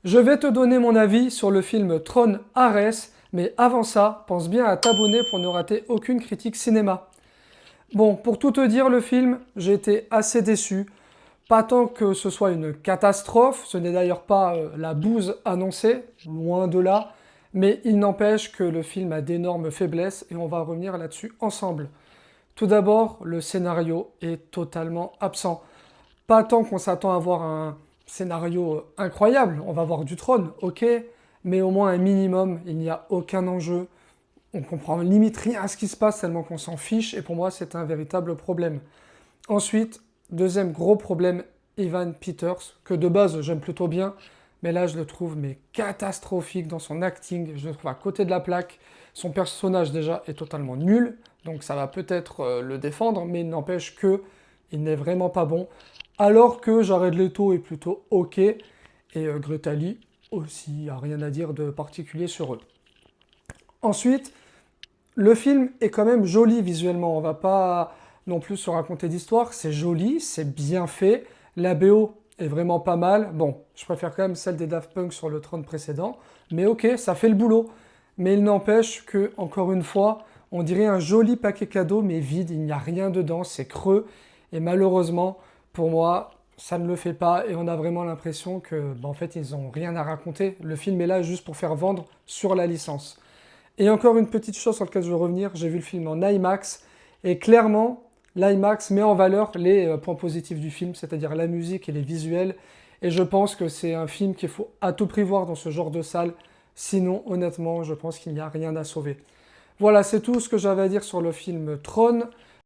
Je vais te donner mon avis sur le film Tron Ares, mais avant ça, pense bien à t'abonner pour ne rater aucune critique cinéma. Bon, pour tout te dire, le film, j'ai été assez déçu. Pas tant que ce soit une catastrophe, ce n'est d'ailleurs pas la bouse annoncée, loin de là, mais il n'empêche que le film a d'énormes faiblesses et on va revenir là-dessus ensemble. Tout d'abord, le scénario est totalement absent. Pas tant qu'on s'attend à voir un scénario incroyable, on va voir du trône, ok, mais au moins un minimum, il n'y a aucun enjeu, on comprend limite rien à ce qui se passe tellement qu'on s'en fiche, et pour moi c'est un véritable problème. Ensuite, deuxième gros problème, Evan Peters, que de base j'aime plutôt bien, mais là je le trouve mais catastrophique dans son acting, je le trouve à côté de la plaque, son personnage déjà est totalement nul, donc ça va peut-être le défendre, mais il n'empêche que il n'est vraiment pas bon, alors que Jared Leto est plutôt ok, et Greta Lee aussi, il n'y a rien à dire de particulier sur eux. Ensuite, le film est quand même joli visuellement, on va pas non plus se raconter d'histoire, c'est joli, c'est bien fait, la BO est vraiment pas mal, bon, je préfère quand même celle des Daft Punk sur le trône précédent, mais ok, ça fait le boulot. Mais il n'empêche que, encore une fois, on dirait un joli paquet cadeau, mais vide, il n'y a rien dedans, c'est creux, et malheureusement, pour moi, ça ne le fait pas, et on a vraiment l'impression que, en fait, ils n'ont rien à raconter, le film est là juste pour faire vendre sur la licence. Et encore une petite chose sur laquelle je veux revenir, j'ai vu le film en IMAX, et clairement, l'IMAX met en valeur les points positifs du film, c'est-à-dire la musique et les visuels, et je pense que c'est un film qu'il faut à tout prix voir dans ce genre de salle, sinon honnêtement, je pense qu'il n'y a rien à sauver. Voilà, c'est tout ce que j'avais à dire sur le film Tron.